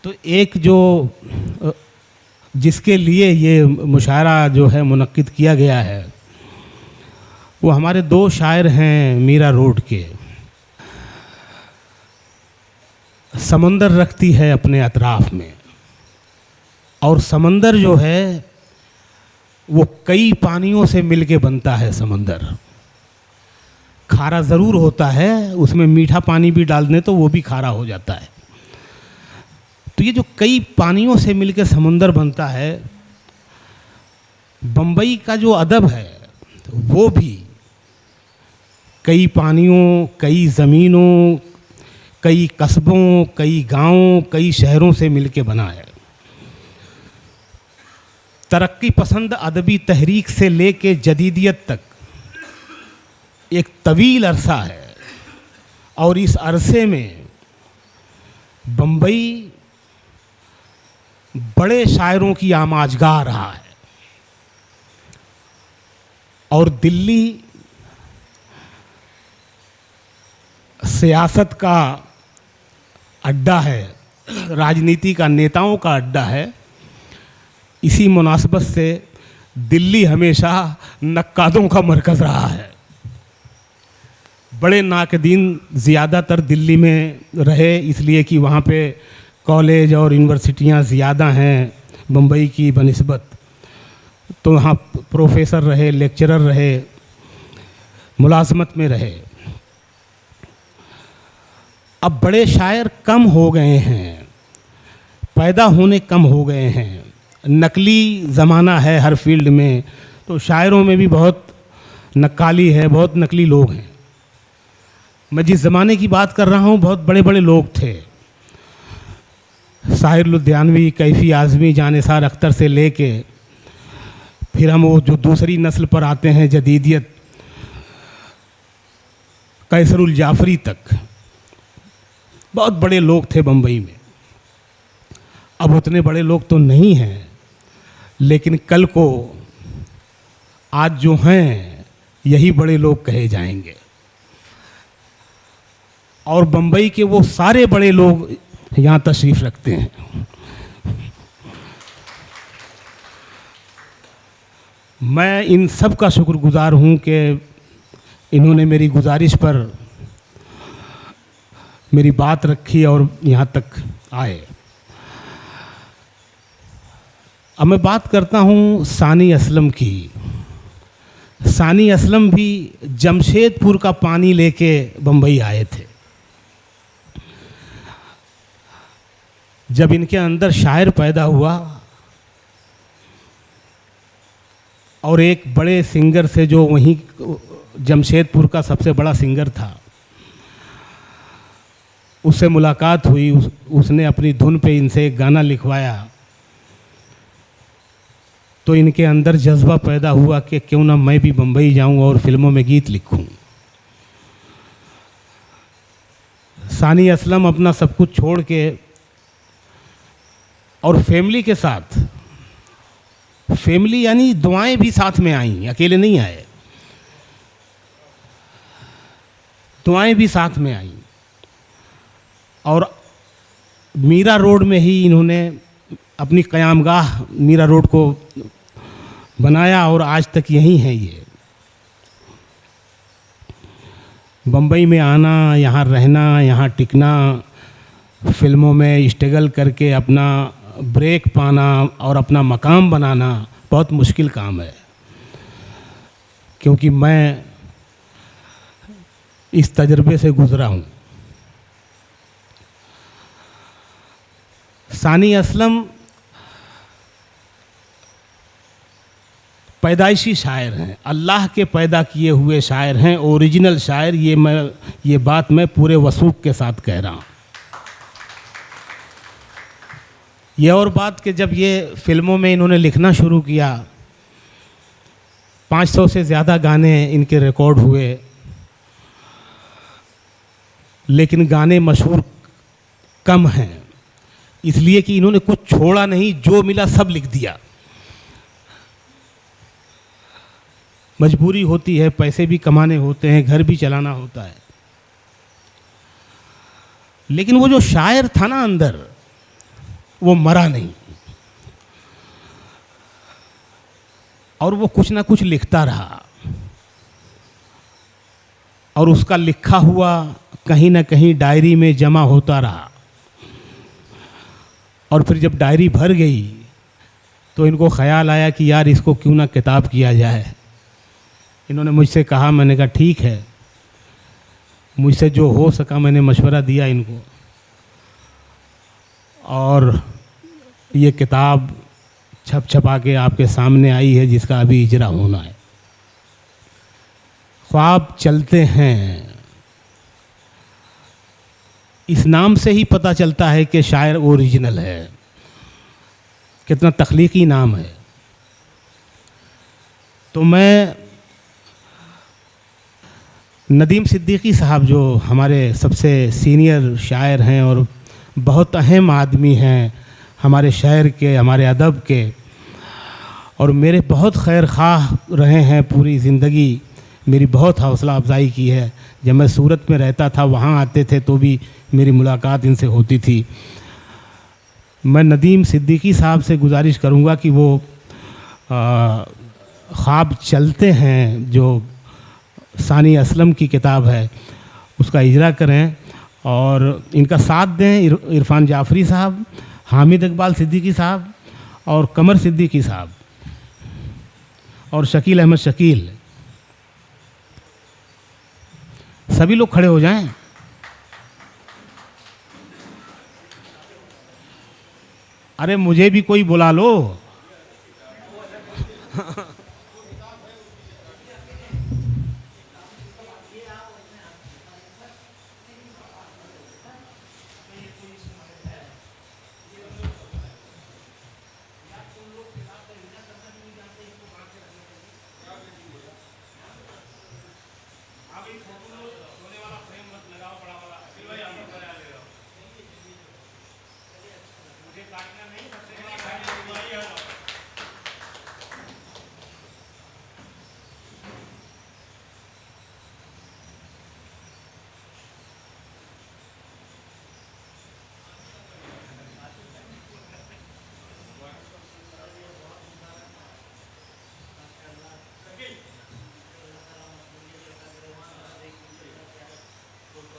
तो एक जो जिसके लिए ये मुशायरा जो है मुनक्किद किया गया है, वो हमारे दो शायर हैं मीरा रोड के। समंदर रखती है अपने अतराफ़ में, और समंदर जो है वो कई पानियों से मिलके बनता है। समंदर खारा ज़रूर होता है, उसमें मीठा पानी भी डाल दें तो वो भी खारा हो जाता है। तो ये जो कई पानियों से मिलके समंदर बनता है, बम्बई का जो अदब है वो भी कई पानियों, कई ज़मीनों, कई कस्बों, कई गांवों, कई शहरों से मिलके बना है। तरक्की पसंद अदबी तहरीक से लेके जदीदियत तक एक तवील अरसा है, और इस अरसे में बम्बई बड़े शायरों की आमाजगाह रहा है, और दिल्ली सियासत का अड्डा है, राजनीति का नेताओं का अड्डा है। इसी मुनासबत से दिल्ली हमेशा नक्कादों का मरकज़ रहा है। बड़े नाकदीन ज़्यादातर दिल्ली में रहे, इसलिए कि वहाँ पे कॉलेज और यूनिवर्सिटियाँ ज़्यादा हैं बम्बई की बनिस्बत। तो वहाँ प्रोफेसर रहे, लेक्चरर रहे, मुलाजमत में रहे। अब बड़े शायर कम हो गए हैं, पैदा होने कम हो गए हैं। नकली ज़माना है हर फील्ड में, तो शायरों में भी बहुत नक्काली है, बहुत नकली लोग हैं। मैं जिस ज़माने की बात कर रहा हूँ, बहुत बड़े बड़े लोग थे। साहिर लुधियानवी, कैफ़ी आज़मी, जानिसार अख्तर से लेके फिर हम वो जो दूसरी नस्ल पर आते हैं जदीदियत, कैसरुल जाफरी तक, बहुत बड़े लोग थे बम्बई में। अब उतने बड़े लोग तो नहीं हैं, लेकिन कल को आज जो हैं यही बड़े लोग कहे जाएंगे। और बम्बई के वो सारे बड़े लोग यहाँ तशरीफ़ रखते हैं। मैं इन सब का शुक्रगुज़ार हूँ कि इन्होंने मेरी गुजारिश पर मेरी बात रखी और यहाँ तक आए। अब मैं बात करता हूँ सानी असलम की। सानी असलम भी जमशेदपुर का पानी लेके बम्बई आए थे। जब इनके अंदर शायर पैदा हुआ और एक बड़े सिंगर से, जो वहीं जमशेदपुर का सबसे बड़ा सिंगर था, उससे मुलाकात हुई। उसने अपनी धुन पे इनसे एक गाना लिखवाया, तो इनके अंदर जज्बा पैदा हुआ कि क्यों ना मैं भी बम्बई जाऊं और फिल्मों में गीत लिखूं। सानी असलम अपना सब कुछ छोड़ के और फैमिली के साथ, फैमिली यानी दुआएं भी साथ में आईं, अकेले नहीं आए, दुआएं भी साथ में आईं। और मीरा रोड में ही इन्होंने अपनी क़यामगाह मीरा रोड को बनाया, और आज तक यहीं है ये। बम्बई में आना, यहाँ रहना, यहाँ टिकना, फिल्मों में स्ट्रगल करके अपना ब्रेक पाना और अपना मकाम बनाना बहुत मुश्किल काम है। क्योंकि मैं इस तजर्बे से गुज़रा हूँ। सानी असलम पैदाइशी शायर हैं, अल्लाह के पैदा किए हुए शायर हैं, ओरिजिनल शायर। ये बात मैं पूरे वसूख के साथ कह रहा हूँ। ये और बात कि जब ये फिल्मों में इन्होंने लिखना शुरू किया, 500 से ज़्यादा गाने इनके रिकॉर्ड हुए, लेकिन गाने मशहूर कम हैं, इसलिए कि इन्होंने कुछ छोड़ा नहीं, जो मिला सब लिख दिया। मजबूरी होती है, पैसे भी कमाने होते हैं, घर भी चलाना होता है। लेकिन वो जो शायर था ना अंदर, वो मरा नहीं, और वो कुछ ना कुछ लिखता रहा, और उसका लिखा हुआ कहीं ना कहीं डायरी में जमा होता रहा। और फिर जब डायरी भर गई तो इनको ख्याल आया कि यार इसको क्यों ना किताब किया जाए। इन्होंने मुझसे कहा, मैंने कहा ठीक है, मुझसे जो हो सका मैंने मशवरा दिया इनको, और ये किताब छप छपा के आपके सामने आई है, जिसका अभी इजरा होना है। ख्वाब चलते हैं, इस नाम से ही पता चलता है कि शायर ओरिजिनल है, कितना तख्लीकी नाम है। तो मैं नदीम सिद्दीकी साहब, जो हमारे सबसे सीनियर शायर हैं और बहुत अहम आदमी हैं हमारे शहर के, हमारे अदब के, और मेरे बहुत खैर ख़्वाह रहे हैं पूरी ज़िंदगी, मेरी बहुत हौसला अफजाई की है। जब मैं सूरत में रहता था वहाँ आते थे तो भी मेरी मुलाकात इनसे होती थी। मैं नदीम सिद्दीकी साहब से गुजारिश करूँगा कि वो ख्वाब चलते हैं, जो सानी असलम की किताब है, उसका इजरा करें और इनका साथ दें। इरफान जाफरी साहब, हामिद इकबाल सिद्दीकी साहब और कमर सिद्दीकी साहब और शकील अहमद शकील, सभी लोग खड़े हो जाएं। अरे मुझे भी कोई बुला लो। काटना